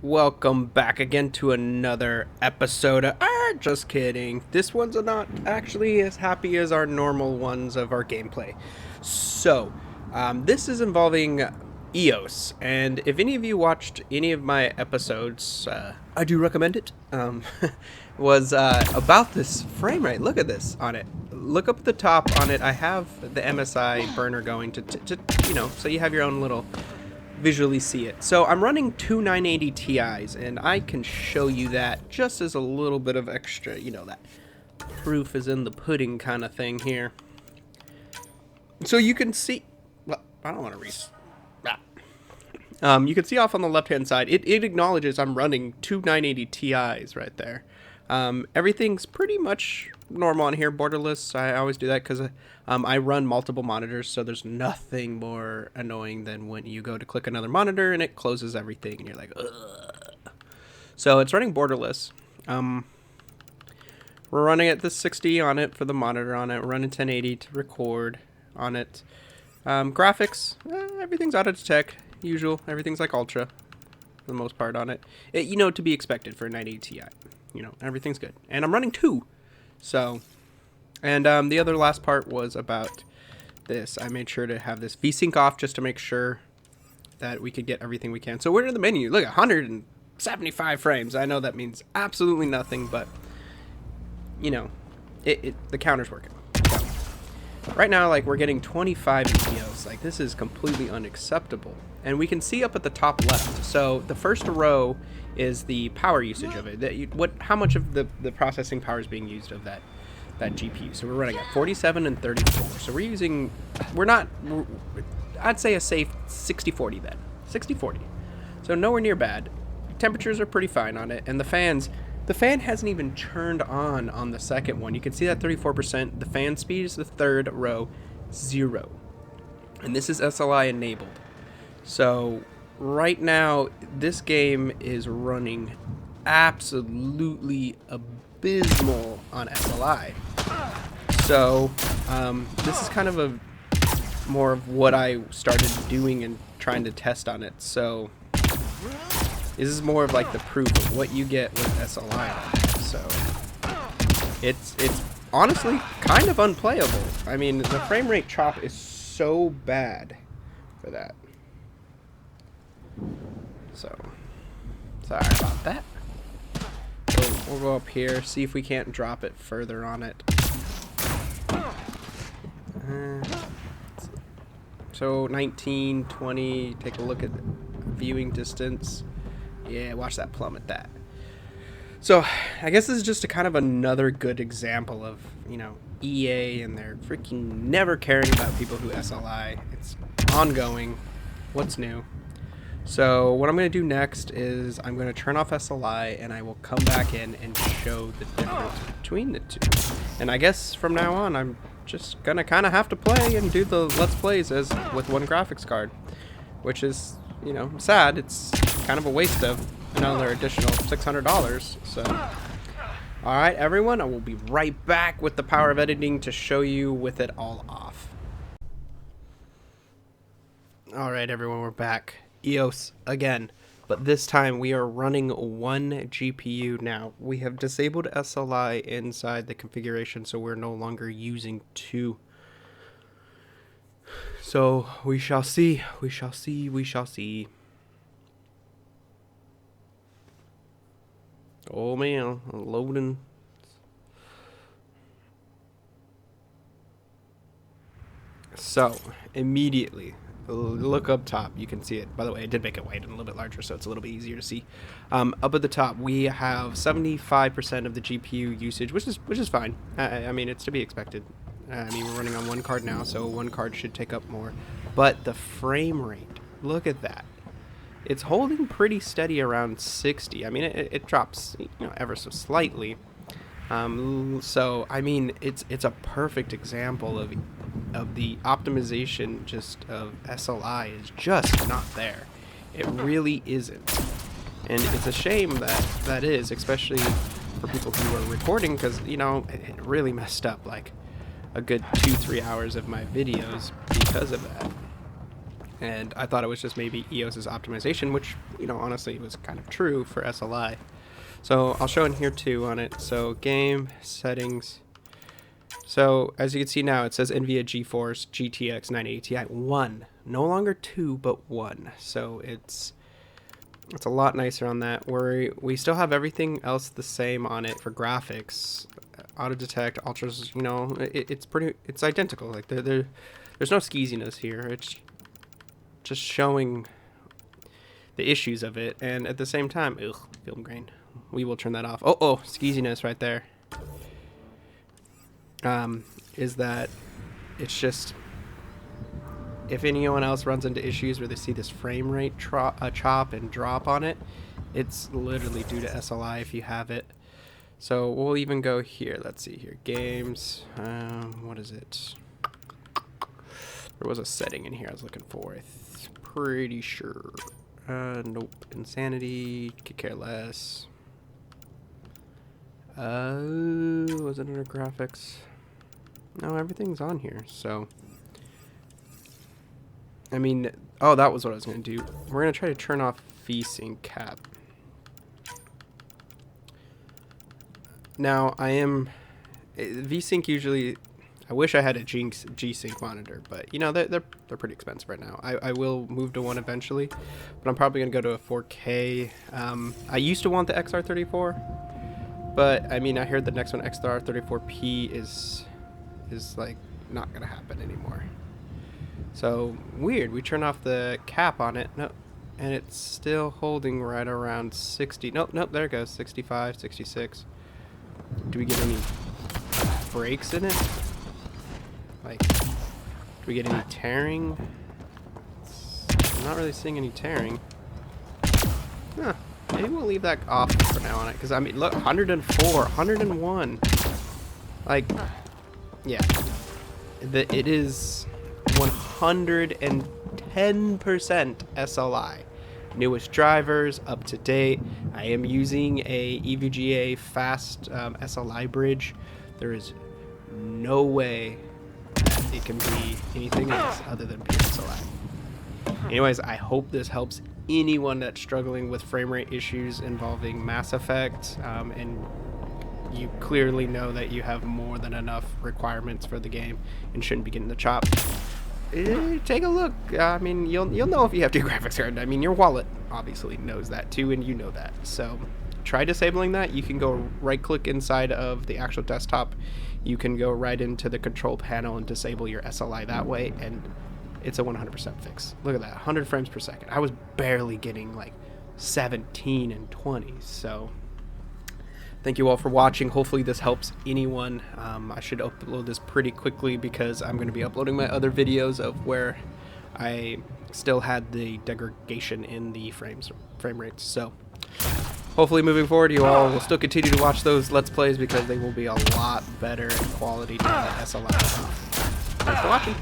Welcome back again to another episode of, just kidding. This one's not actually as happy as our normal ones of our gameplay. So, this is involving EOS, and if any of you watched any of my episodes, I do recommend it, was about this frame rate. Look at this on it. Look up at the top on it. I have the MSI burner going to so you have your own little visually see it. So I'm running two 980 Ti's, and I can show you that just as a little bit of extra, that proof is in the pudding kind of thing here. So you can see, well, I don't want to you can see off on the left hand side, it acknowledges I'm running two 980 Ti's right there. Everything's pretty much normal on here, borderless. I always do that because I run multiple monitors, so there's nothing more annoying than when you go to click another monitor and it closes everything and you're like, ugh. So it's running borderless. We're running at the 60 on it for the monitor on it. We're running 1080 to record on it. Graphics, everything's out of tech, usual. Everything's like ultra for the most part on it. To be expected for a 980 Ti. Everything's good. And I'm running two. So, and the other last part was about this. I made sure to have this VSync off just to make sure that we could get everything we can. So we're in the menu. Look, 175 frames. I know that means absolutely nothing, but, the counter's working. So, right now, we're getting 25 EOS. This is completely unacceptable. And we can see up at the top left. So the first row is the power usage of it. How much of the processing power is being used of that GPU. So we're running at 47 and 34. So I'd say a safe 60-40 then. 60-40. So nowhere near bad. Temperatures are pretty fine on it. And the fan hasn't even turned on the second one. You can see that 34%. The fan speed is the third row, 0. And this is SLI enabled. So right now, this game is running absolutely abysmal on SLI. So this is kind of more of what I started doing and trying to test on it. So this is more of the proof of what you get with SLI on it. So it's honestly kind of unplayable. I mean, the frame rate chop is so bad for that. So, sorry about that. We'll go up here, see if we can't drop it further on it. So 19, 20, take a look at the viewing distance. Yeah, watch that plummet that. So, I guess this is just a kind of another good example of, EA and they're freaking never caring about people who SLI. It's ongoing. What's new? So what I'm going to do next is I'm going to turn off SLI and I will come back in and show the difference between the two. And I guess from now on I'm just going to kind of have to play and do the Let's Plays as with one graphics card. Which is, sad. It's kind of a waste of another additional $600. So, alright everyone, I will be right back with the power of editing to show you with it all off. Alright everyone, we're back. EOS again, but this time we are running one GPU now. We have disabled SLI inside the configuration, so we're no longer using two. So we shall see, we shall see, we shall see. Oh man, loading. So immediately, look up top, you can see it. By the way, I did make it white and a little bit larger, so it's a little bit easier to see. Up at the top, we have 75% of the GPU usage, which is fine. I mean, it's to be expected. I mean, we're running on one card now, so one card should take up more. But the frame rate, look at that. It's holding pretty steady around 60. I mean, it drops, ever so slightly. So I mean, it's a perfect example of the optimization just of SLI is just not there. It really isn't, and it's a shame that is, especially for people who are recording, because it really messed up a good 2-3 hours of my videos because of that. And I thought it was just maybe EOS's optimization, which, you know, honestly was kind of true for SLI. So I'll show in here too on it. So game settings. So as you can see now, it says NVIDIA GeForce GTX 980 Ti 1, no longer 2 but 1. So it's a lot nicer on that. We still have everything else the same on it for graphics, auto detect, ultras. You know, it's identical. Like there's no skeeziness here. It's just showing the issues of it, and at the same time, film grain. We will turn that off. Oh, skeeziness right there. Is that it's just, if anyone else runs into issues where they see this frame rate chop and drop on it, it's literally due to SLI if you have it. So we'll even go here. Let's see here. Games. What is it? There was a setting in here I was looking for. Pretty sure. Nope. Insanity. Could care less. Was it under graphics? No, everything's on here. So, I mean, oh, that was what I was going to do. We're going to try to turn off VSync cap. Now, VSync usually, I wish I had a G-Sync monitor, but, you know, they're pretty expensive right now. I will move to one eventually, but I'm probably going to go to a 4K. I used to want the XR34, but, I mean, I heard the next one, XR34P, is like, not going to happen anymore. So, weird. We turn off the cap on it. No, and it's still holding right around 60. Nope, there it goes. 65, 66. Do we get any breaks in it? Like, do we get any tearing? I'm not really seeing any tearing. Huh. Maybe we'll leave that off for now on it. Because, I mean, look, 104, 101. Like, yeah. It is 110% SLI. Newest drivers, up to date. I am using a EVGA fast SLI bridge. There is no way that it can be anything else other than pure SLI. Anyways, I hope this helps anyone that's struggling with frame rate issues involving Mass Effect, and you clearly know that you have more than enough requirements for the game and shouldn't be getting the chop. Take a look. I mean, you'll know if you have two graphics card. I mean, your wallet obviously knows that too, and you know that. So try disabling that. You can go right-click inside of the actual desktop. You can go right into the control panel and disable your SLI that way, and it's a 100% fix. Look at that, 100 frames per second. I was barely getting like 17 and 20, so thank you all for watching. Hopefully this helps anyone. I should upload this pretty quickly because I'm going to be uploading my other videos of where I still had the degradation in the frame rates. So hopefully moving forward you all will still continue to watch those Let's Plays because they will be a lot better in quality now that SLI is off. Thanks for watching.